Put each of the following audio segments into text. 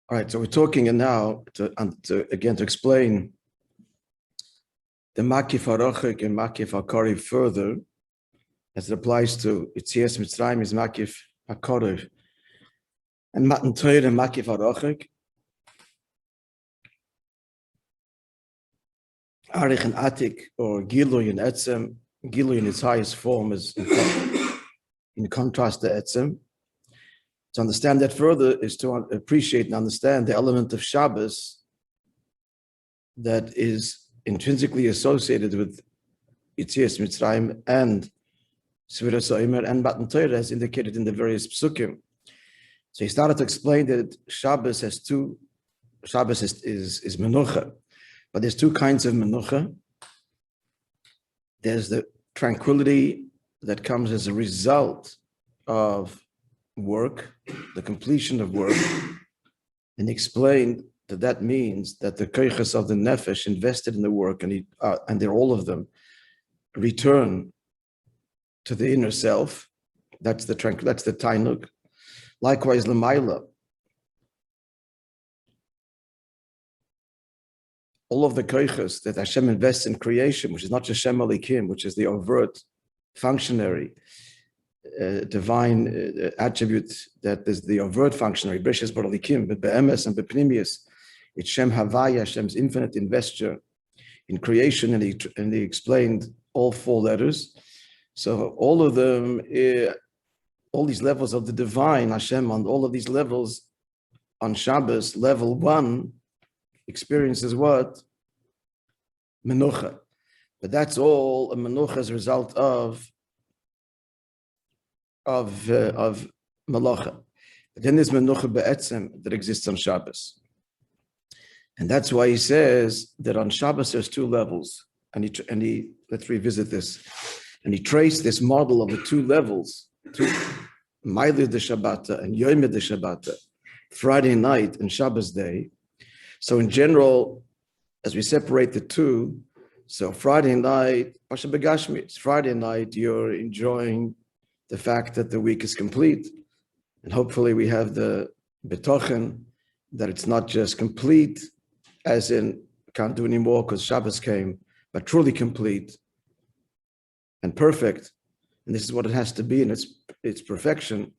All right, so we're talking now to explain the makif harochik and makif hakariv further, as it applies to Yetzias Mitzrayim is makif hakariv, and matan Torah and makif harochik. Arich and Atik, or Gilui and Etzem, Gilui in its highest form is in contrast to Etzem. To understand that further is to appreciate and understand the element of Shabbos that is intrinsically associated with Yetzias Mitzrayim and Sfiras Omer and Matan Torah, as indicated in the various psukim. So he started to explain that Shabbos has two. Shabbos is menucha, but there's two kinds of menucha. There's the tranquility that comes as a result of work, the completion of work, and he explained that that means that the koiches of the nefesh invested in the work, and they're all of them, return to the inner self. That's the tainug. Likewise, l'mayla, all of the koiches that Hashem invests in creation, which is not just Shem Alikim, which is the overt, functionary, divine attribute that is the overt functionary, Brishas Baralikim, but Be'emes and Bepnimius, it's Shem Havaya, Hashem's infinite investure in creation, and he explained all four letters. So all of them, all these levels of the divine, Hashem, on all of these levels, on Shabbos, level 1 experiences what? Menucha. But that's all a menucha as a result of malacha. But then there's menucha be'etzem that exists on Shabbos. And that's why he says that on Shabbos there's two levels. And he let's revisit this. And he traced this model of the two levels, Mailid de Shabbata and Yoimid de Shabbata, Friday night and Shabbos day. So in general, as we separate the two, so Friday night, Pasha Begashmi, it's Friday night, you're enjoying the fact that the week is complete. And hopefully we have the betochen that it's not just complete, as in can't do anymore because Shabbos came, but truly complete and perfect. And this is what it has to be in its perfection.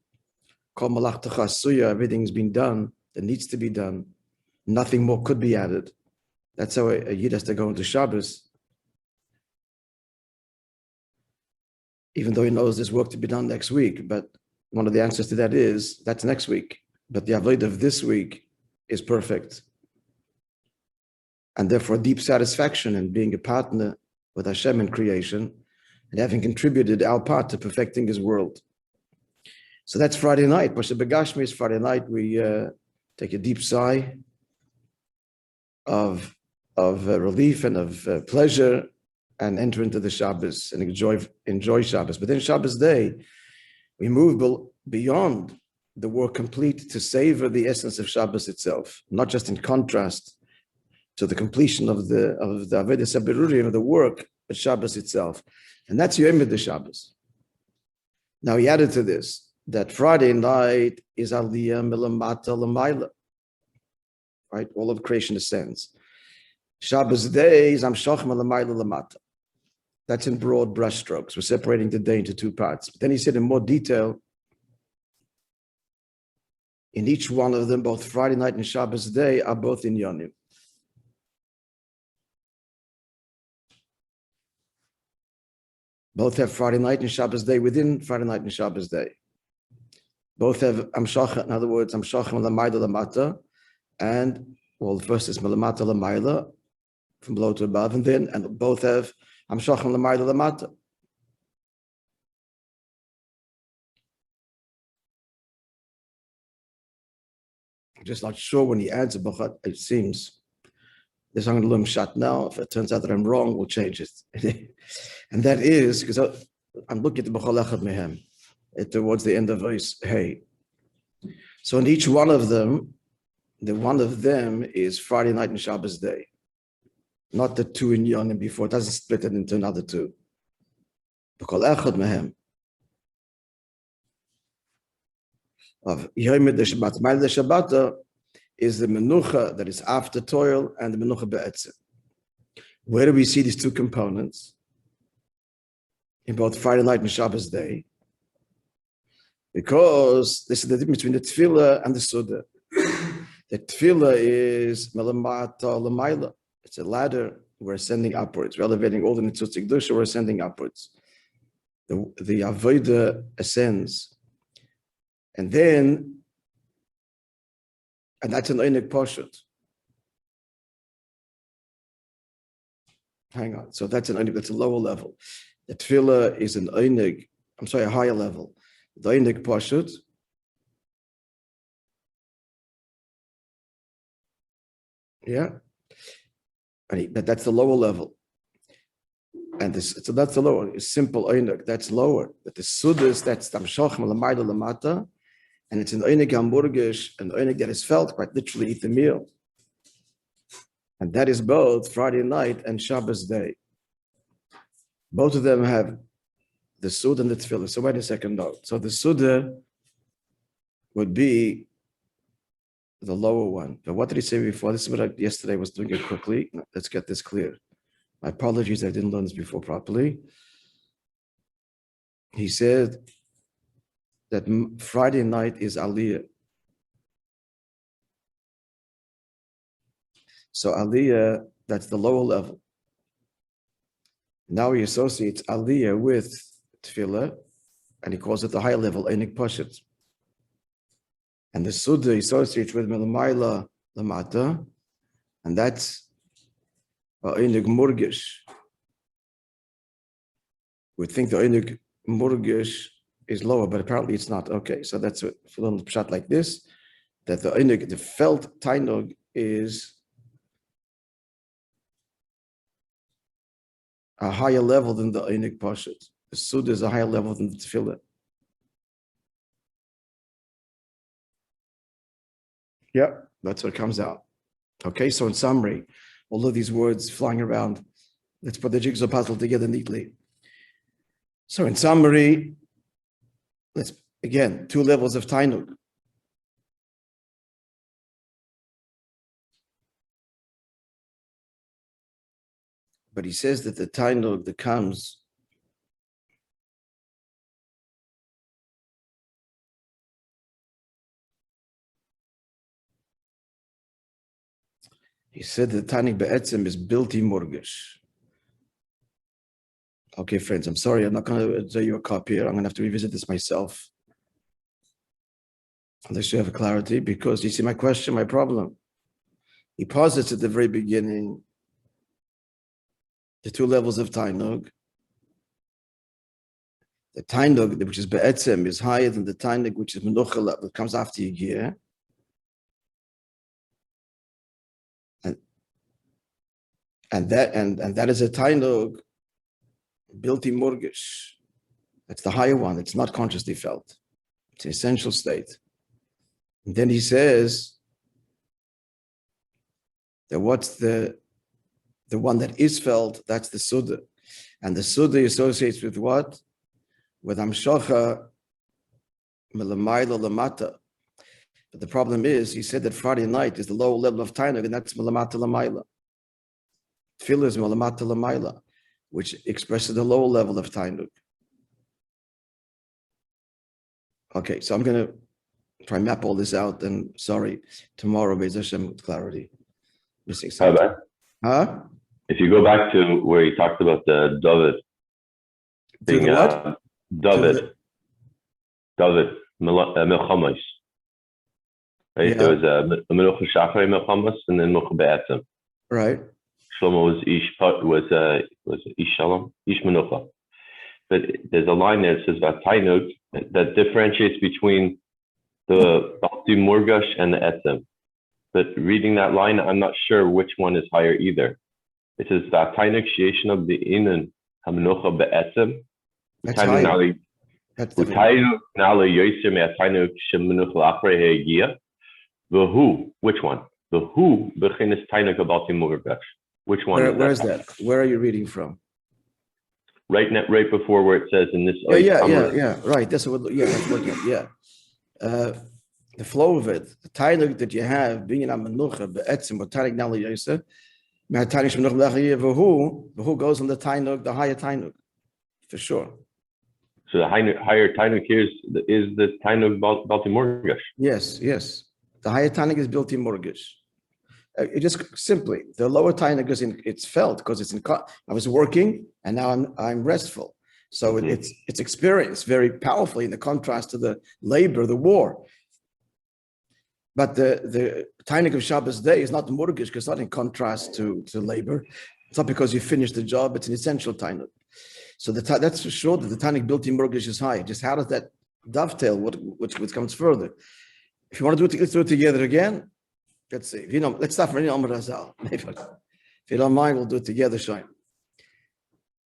Kol malachtacha asuya, everything's been done that needs to be done. Nothing more could be added. That's how a Yid has to go into Shabbos. Even though he knows there's work to be done next week, but one of the answers to that is, that's next week. But the avoid of this week is perfect. And therefore deep satisfaction in being a partner with Hashem in creation and having contributed our part to perfecting his world. So that's Friday night. Pasha Begashmi is Friday night. We take a deep sigh of relief and of pleasure, and enter into the Shabbos and enjoy Shabbos. But then Shabbos day, we move beyond the work complete to savor the essence of Shabbos itself, not just in contrast to the completion of the Avodah Sabirurim of the work, but Shabbos itself. And that's Yom the Shabbos. Now he added to this that Friday night is Aliyah Milamata Lamaila. Right? All of creation ascends. Shabbos day is Amshach Lamaila Lamata. That's in broad brushstrokes. We're separating the day into two parts. But then he said in more detail, in each one of them, both Friday night and Shabbos day are both in Yonim. Both have Friday night and Shabbos day within Friday night and Shabbos day. Both have Amshach, in other words, Amshach L'mayla Lamata, and, well, the first is Melamata L'mayla, from below to above, and both have Amshach L'mayla Lamata. I'm just not sure when he adds a bachat, it seems. This I'm going to learn shot now. If it turns out that I'm wrong, we'll change it. And that is, because I'm looking at the bachal echad mehem, towards the end of verse hey. So in each one of them, the one of them is Friday night and Shabbos day. Not the two in Yonim before. It doesn't split it into another two. B'kol echad mehem. Of Yom Shabbat, Ma'al Shabbat, is the menucha that is after toil and the menucha be'etzem. Where do we see these two components? In both Friday night and Shabbos day. Because this is the difference between the tefillah and the suda. The tefillah is melamata lamaila. It's a ladder. We're ascending upwards. We're elevating all the mitzvot kedusha. We're ascending upwards. The avodah ascends, and that's an einik pashut. Hang on. So that's an einik. That's a lower level. The tefillah is an einik. I'm sorry, a higher level. The einik pashut. Yeah. That's the lower level. And so that's the lower. It's simple einik. That's lower. But the sudas, that's tamshach malamayla lamata, and it's an einik hamburgish, an einik that is felt quite literally eat the meal. And that is both Friday night and Shabbos day. Both of them have the suda and the tefillah. So wait a second note. So the suda would be the lower one. But what did he say before? This is what I yesterday was doing it quickly. Let's get this clear. My apologies, I didn't learn this before properly. He said that Friday night is Aliyah. So Aliyah, that's the lower level. Now he associates Aliyah with Tefillah, and he calls it the higher level, Einik Pashut. And the Suda he associates with Melamayla Lamata, and that's Einik Murgish. We think the Einik Murgish is lower, but apparently it's not. Okay, so that's what, if you learn the pshat like this, that the Einik, the felt Tainug is a higher level than the Einik Pashut. The Suda is a higher level than the Tefillah. Yeah, that's what comes out. Okay, so in summary, all of these words flying around, let's put the jigsaw puzzle together neatly. So in summary, let's, again, two levels of Tainug. But he says that the Tainug that comes he said that Tainug be'etzem is bilti murgish. Okay, friends, I'm sorry, I'm not going to do you a copy here. I'm going to have to revisit this myself. Unless you have a clarity, because you see my question, my problem. He posits at the very beginning the two levels of Tainug. The Tainug, which is be'etzem, is higher than the Tainug, which is menucha, that comes after Yigiyah. And that is a Tainug bilti murgish. That's the higher one. It's not consciously felt. It's an essential state. And then he says that what's the one that is felt, that's the Suda. And the Suda associates with what? With Amshocha Melamayla Lamata. But the problem is, he said that Friday night is the lower level of Tainug, and that's Melamata Lamayla. Tefillah is Melamata Lamayla, which expresses the lower level of Tainug. Okay, so I'm going to try and map all this out, and sorry, tomorrow, Be'ez Hashem, with clarity. Missing something. Rabbi, huh? if you go back to where he talked about the David being what? David Milchamos. Right? Yeah. There was a Menucha Shachar Milchamos and then Menucha Be'etzem. Right. Shlomo was Ish Shalom, Ish Menucha. But there's a line there that says Tainug that differentiates between the Balti Murgash and the Etzem. But reading that line, I'm not sure which one is higher either. It says Tainug Sheishna Be'inan HaMenucha Be'etzem. That's higher. That's the which one? The who beginnes Tainug Balti Murgash. Which one? Where is that? Where are you reading from? Right before where it says in this. Yeah. Right. That's what. Yeah, that's looking at. Yeah. the flow of it, the tainug that you have being in menucha be'etzim or tainug nali yosef, who goes on the tainug, the higher tainug, for sure. So the higher tainug here is the tainug balti morgash. Yes. The higher tainug is built in morgash. It just simply the lower tainug is it's felt because it's in. I was working and now I'm restful. So it's experienced very powerfully in the contrast to the labor, the war. But the tainug of Shabbos day is not the morgash because it's not in contrast to labor. It's not because you finished the job. It's an essential tainug. So that's for sure that the tainug built in morgash is high. Just how does that dovetail? What comes further? If you want to do it, let's do it together again. Let's see. Let's start from Amr Razal. If you don't mind, we'll do it together, Shaim.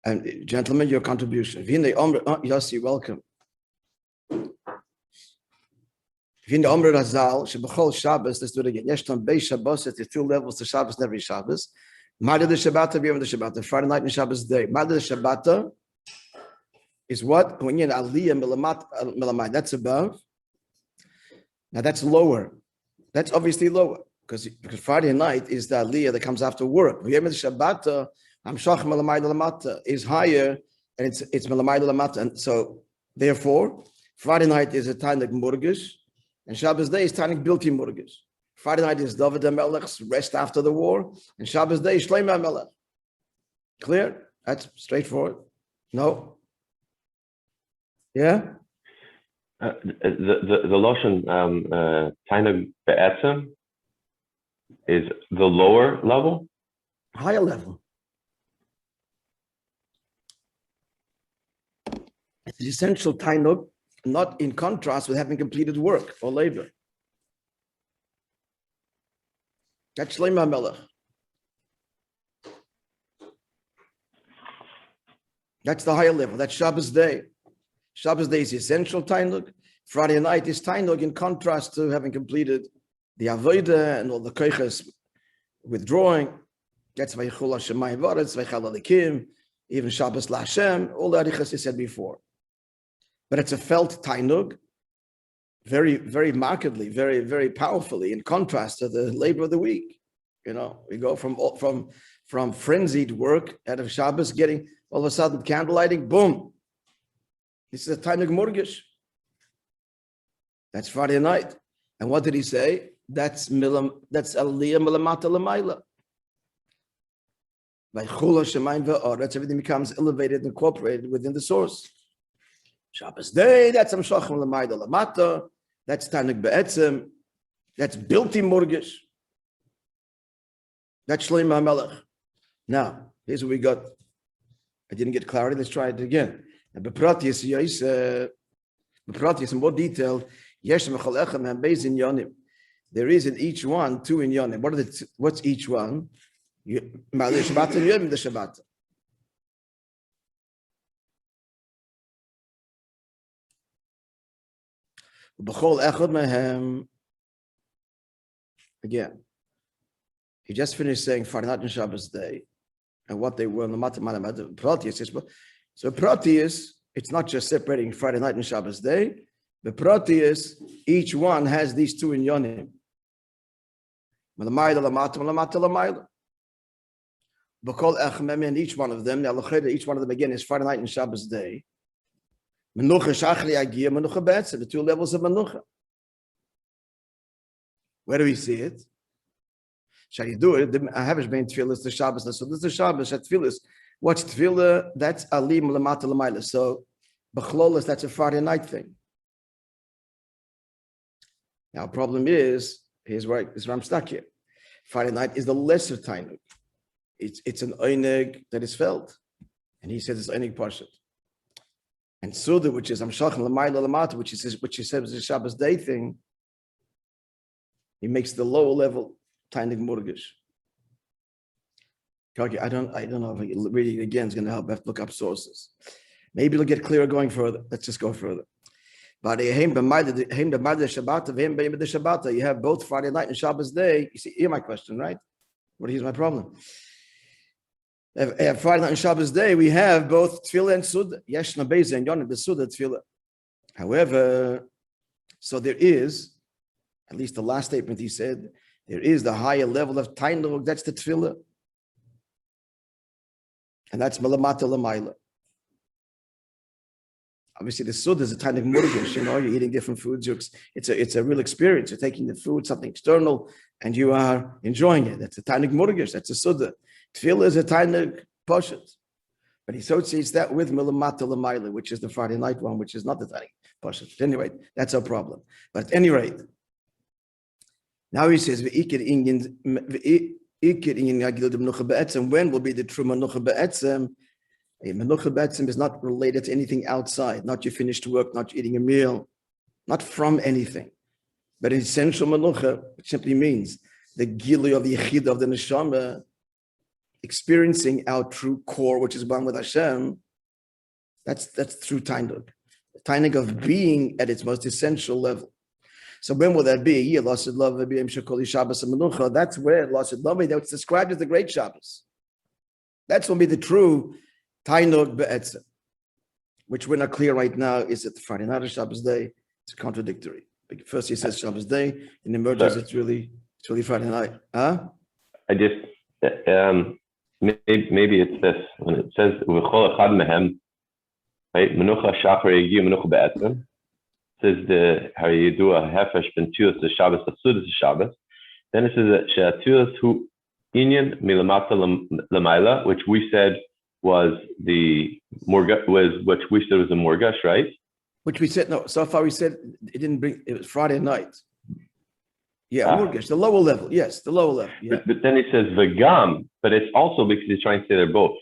And gentlemen, your contribution. Yossi, welcome. Amr Razal, Shebachol Shabbos, let's do it again. Yeshton Bei Shabbos, it's 2 levels to Shabbos and every Shabbos. Mada the Shabbat, Yom the Shabbat, Friday night and Shabbos day. Mada the Shabbat is what? When you're in Aliyah Milamai, that's above. Now that's lower. That's obviously lower because Friday night is the Aliyah that comes after work. Yom the Shabbat, Amshach Milamai Lamata is higher and it's Milamai Lamata. And so therefore, Friday night is a Tainug Morgash and Shabbos day is Tainug Bilti Morgash. Friday night is David HaMelech's rest after the war, and Shabbos day is Shlomo HaMelech. Clear? That's straightforward. No? Yeah? The Lashon Tainug Be'etzem is the lower level? Higher level. It's the essential Tainug, not in contrast with having completed work or labor. That's Shlomo HaMelech. That's the higher level. That's Shabbos day. Shabbos day is the essential tainug. Friday night is tainug in contrast to having completed the avodah and all the koiches withdrawing. That's Vaychul Hashemayim Varetz, Vaychal Alikim, even Shabbos LaHashem, all the arichas you said before. But it's a felt tainug, very, very markedly, very, very powerfully, in contrast to the labor of the week. We go from frenzied work out of Shabbos, getting all of a sudden candlelighting, boom. This is a Tainug Morgash. That's Friday night. And what did he say? That's Aliyah Milamata Lamaila. By Chula Shemaim Ve'aretz, everything becomes elevated and incorporated within the source. Shabbos day, that's Amshach Lamaida Lamata. That's Tainug Be'etzem. That's Bilti Morgash. That's Shlomo HaMelech. Now, here's what we got. I didn't get clarity. Let's try it again. And Bepratius, in more detail, there is in each one 2 inyanim. What's each one? Shabbat and Yom the Shabbat. Again, he just finished saying Friday night and Shabbos day, and what they were in the Pratius. So Pratius, it's not just separating Friday night and Shabbos day. The Pratius, each one has these 2 inyanim. And each one of them, each one of them again is Friday night and Shabbos day. The 2 levels of Menucha. Where do we see it? Shall you do it? I have been tefillah the Shabbos. So this is the Shabbos at tefillah. What's tefillah? That's alim lamata lamayla. So b'chlolas, that's a Friday night thing. Now, problem is, here's where I'm stuck here. Friday night is the lesser tainug. It's an oineg that is felt, and he says it's oineg parshat. And Suda, which is Amshach Lamayla Lamata, which he says is a Shabbos day thing, he makes the lower level Tainug Morgash. Okay, I don't know if reading it again is going to help. I have to look up sources. Maybe it'll get clearer going further. Let's just go further. But you have both Friday night and Shabbos day. You see, here's my question, right? Here's my problem. Friday night and Shabbos day, we have both tefillah and suda. Yeshna beza and yonah the suda tefillah. However, so there is At least the last statement he said, there is the higher level of tainug, that's the tefillah. And that's melamata l'mayla. Obviously, the sud is a tainug murgish, you're eating different foods. It's a real experience. You're taking the food, something external, and you are enjoying it. That's a tainug murgish, that's a sud. Tefillah is a tainug poshet. But he associates that with melamata l'mayla, which is the Friday night one, which is not the tainug poshet. Anyway, that's our problem. But at any rate, now he says, when will be the true menucha be'etzem? A menucha be'etzem is not related to anything outside, not you finished work, not you eating a meal, not from anything. But essential menucha, which simply means the gili of the yechid of the neshama, experiencing our true core, which is one with Hashem, that's true tainug. The tainug of being at its most essential level. So when will that be? That's where that's described as the great Shabbos. That's will be the true tainug be'etzem, which we're not clear right now. Is it Friday night or Shabbos day? It's contradictory. First he says Shabbos day, and emerges it's really Friday night. Huh? I just maybe it's this when it says v'chol echad mehem, right? Menucha shachar yagiu menucha be'etzem. Says the Hariyadua Hefesh ben Tuas the Shabbos Asudis Shabbos. Then it says that Sheatuas hu inyan milamata lamayla, which we said was the morga which we said was the morgash, right? Which we said no. So far we said it didn't bring. It was Friday night. Yeah, morgash, the lower level. Yes, the lower level. Yeah. But then it says vegam, but it's also because he's trying to say they're both.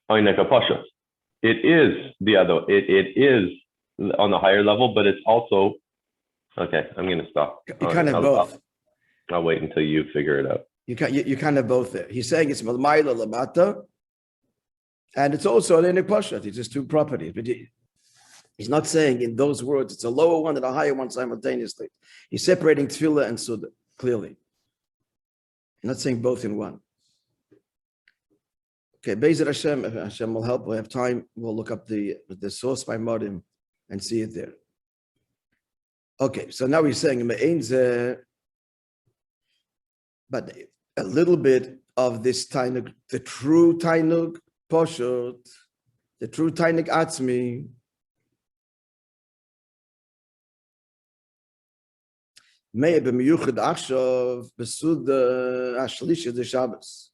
It is the other. It is on the higher level, but it's also okay. I'm going to stop. You kind of both. I'll wait until you figure it out. You kind of both there. He's saying it's malmayla lamata, and it's also an pashat. It's just two properties, but he's not saying in those words it's a lower one and a higher one simultaneously. He's separating tefillah and suda clearly. He's not saying both in one. Okay, Be'ezrat Hashem, if Hashem will help. We'll have time. We'll look up the source by Modim and see it there. Okay, so now he's saying, but a little bit of this tainug, the true tainug poshut, the true tainug atzmi, may be miyuchad achshav besud hashlish de Shabbos.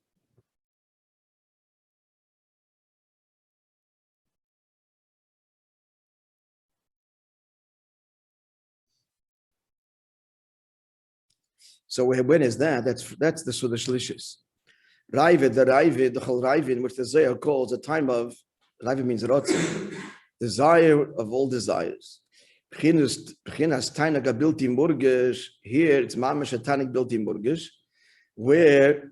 So when is that? That's the Suda Shlishis. Raivid, the Chol Raivin, which the Zohar calls a time of, Raivin means Rotzim, desire of all desires. B'chinas Tainag Bilti Murgish, here it's Mamash Tainag Bilti Murgish, where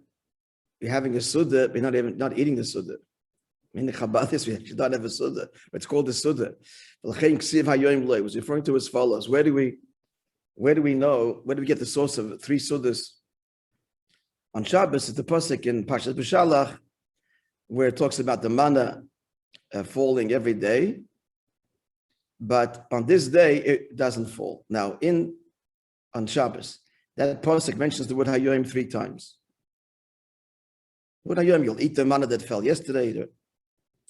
you're having a Suda, we're not eating the Suda. In the Chabadis, we actually don't have a Suda, but it's called the Suda. It was referring to as follows. Where do we know? Where do we get the source of three sudas? On Shabbos, it's the pasuk in Parshat B'Shalach, where it talks about the manna falling every day, but on this day it doesn't fall. Now, on Shabbos, that pasuk mentions the word hayoim 3 times. The word hayoim, you'll eat the manna that fell yesterday. You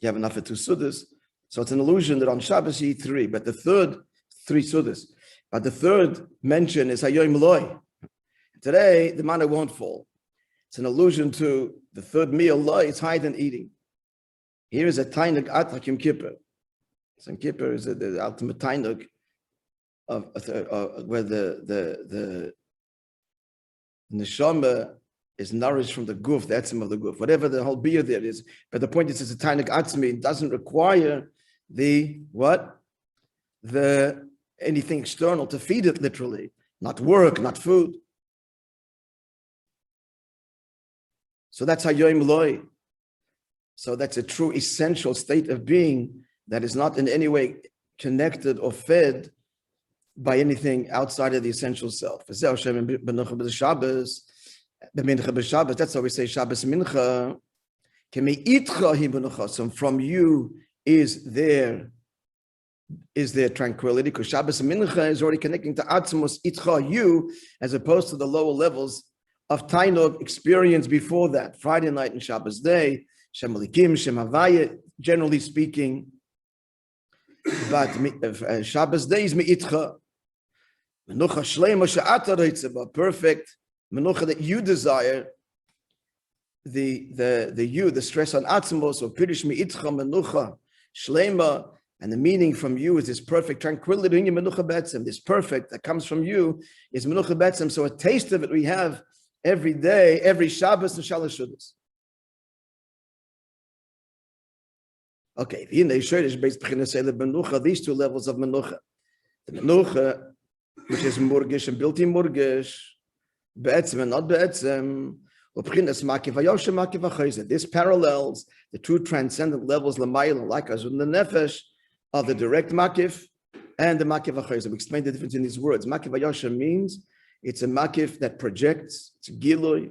have enough for 2 sudas, so it's an illusion that on Shabbos you eat 3, but the third 3 sudas. But the third mention is Hayoim Loi. Today, the manna won't fall. It's an allusion to the third meal, Loi, it's higher than eating. Here is a Tainug At Yom Kippur. Yom Kippur is the ultimate Tainug of where the neshama is nourished from the guf, the etzim of the guf, whatever the whole beer there is. But the point is, it's a Tainug Atzmi. It doesn't require anything external to feed it, literally, not work, not food. So that's Hayoim Loi. So that's a true essential state of being that is not in any way connected or fed by anything outside of the essential self. That's why we say Shabbos Mincha. So from you is there is there tranquility, because Shabbos and Mincha is already connecting to Atzmos, Itcha, you, as opposed to the lower levels of Tainug experience before that, Friday night and Shabbos day, Shem Elikim, Shem Havaya, generally speaking. But Shabbos day is Me'itcha. Menucha Shleima She'ata Reitzeba, perfect Menucha that you desire, the stress on Atzmos, or Pirish Me'itcha Menucha Shleima, and the meaning from you is this perfect tranquility in your Menucha Betzem. This perfect that comes from you is Menucha Betzem. So a taste of it we have every day, every Shabbos and Shalosh Shudas. Okay, these two levels of Menucha. The Menucha, which is Murgish and built in Murgish, Be'etzem and not Be'etzem, this parallels the two transcendent levels, like us in the Nefesh, of the direct Makif and the Makif HaChayzer. We explained the difference in these words. Makif HaYosha means it's a Makif that projects, it's a Gilui.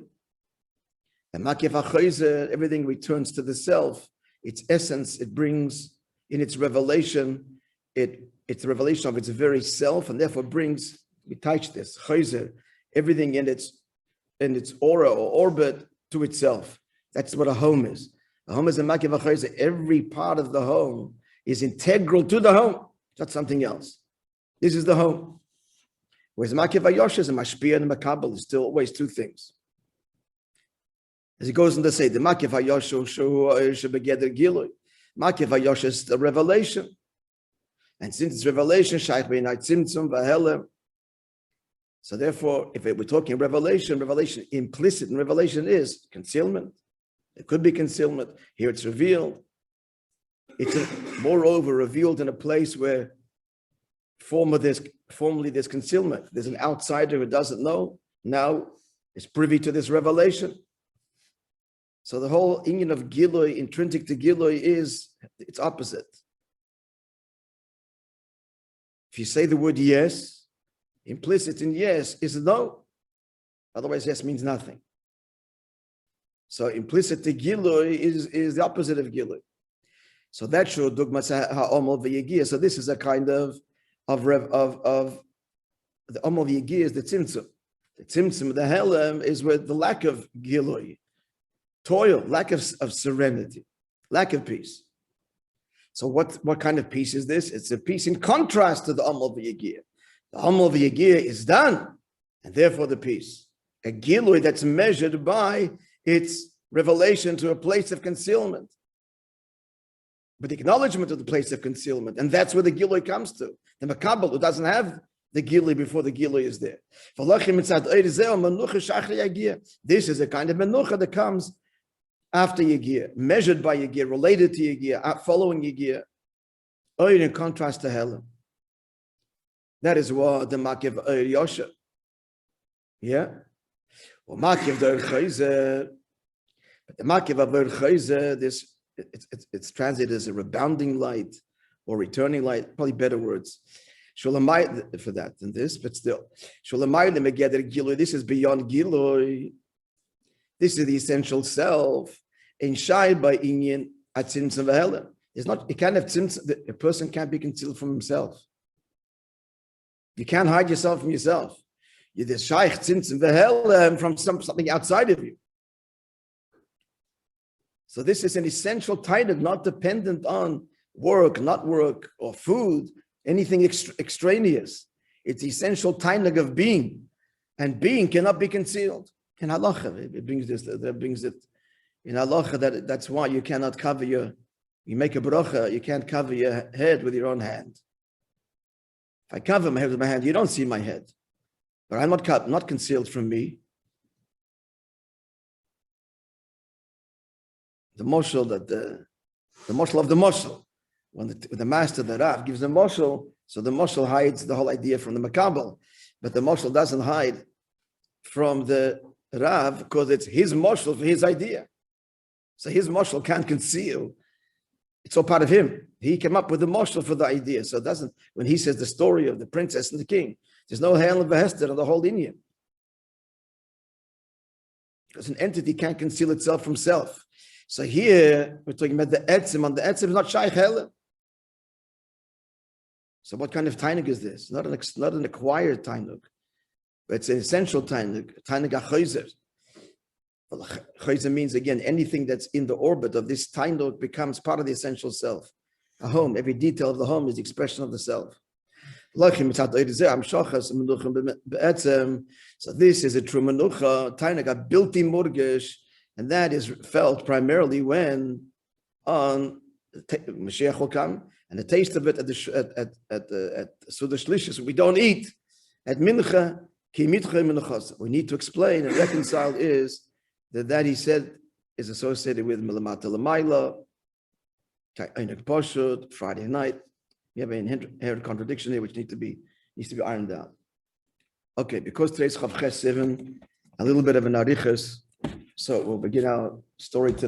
And Makif HaChayzer, everything returns to the self. Its essence, it brings in its revelation, it's the revelation of its very self, and therefore brings, we touch this, Chayzer, everything in its aura or orbit to itself. That's what a home is. A home is a Makif HaChayzer. Every part of the home is integral to the home, not something else. This is the home. Whereas Makif HaYosha is a Mashpia and a Makabal, is still always two things. As he goes on to say, the Makif HaYosha should begeder Gilui. Makif HaYosha is the revelation. And since it's revelation, Shaykh Beinai Tzimtzum Vahelem. So therefore, if we're talking revelation, implicit in revelation is concealment. It could be concealment. Here it's revealed. It's moreover revealed in a place where formerly there's concealment. There's an outsider who doesn't know. Now is privy to this revelation. So the whole union of Gilui, intrinsic to Gilui, is its opposite. If you say the word yes, implicit in yes is no. Otherwise, yes means nothing. So implicit to Gilui is the opposite of Gilui. So that's true. So this is a kind of the Omol V'Yegi is the Tzimtzum. The Tzimtzum, the Helem, is with the lack of Gilui, toil, lack of serenity, lack of peace. So what kind of peace is this? It's a peace in contrast to the Omol V'Yegi. The Omol V'Yegi is done, and therefore the peace. A Gilui that's measured by its revelation to a place of concealment. But the acknowledgement of the place of concealment, and that's where the Gilui comes to. The Makabal, who doesn't have the Gilui before the Gilui is there. This is a kind of Menucha that comes after Yegir, measured by Yegir, related to Yegir, following Yegir, in contrast to Helen. That is what the Makif Yosha. Yeah? Well, Makif Der Chayzer, but the Makif of Der Chayzer, this it's translated as a rebounding light or returning light, probably better words. Shulamai for that than this, but still. Shulamai Megeder Gilui, this is beyond Gilui. This is the essential self. In Shai by Inyan at Tzimtzum V'Helem. It's not, it can't have tzimtzum, a person can't be concealed from himself. You can't hide yourself from yourself. You're the Shaykh Tzimtzum V'Helem from something outside of you. So this is an essential tainug, not dependent on work, not work, or food, anything extraneous. It's the essential tainug of being, and being cannot be concealed. In halacha, it brings this. That brings it in halacha that's why you cannot cover you make a bracha, you can't cover your head with your own hand. If I cover my head with my hand, you don't see my head, but I'm not concealed from me. The moshel that the moshel of the moshel, when the master, the Rav, gives the moshel, so the moshel hides the whole idea from the makabel, but the moshel doesn't hide from the Rav because it's his moshel for his idea. So his moshel can't conceal. It's all part of him. He came up with the moshel for the idea. So it doesn't, when he says the story of the princess and the king, there's no Hel and Vehester on the whole Indian. Because an entity can't conceal itself from self. So here we're talking about the etzim. On the etzim is not shaykh Helen. So what kind of tainug is this? Not an acquired tainug, but it's an essential tainug ha'chayzer. Well, chayzer means, again, anything that's in the orbit of this tainug becomes part of the essential self. A home, every detail of the home is the expression of the self. So this is a true menucha, tainug, bilti murgesh, and that is felt primarily when on Mashiach will come, and the taste of it at the Suda Shlishis, we don't eat at mincha, ki mitcha menuchas. We need to explain and reconcile is that he said is associated with Milamata Lamaila, Einik Poshut, Friday night. We have an inherent contradiction here which needs to be ironed out. Okay, because today's Chav Ches 7, a little bit of an arichas, so we'll begin our story today.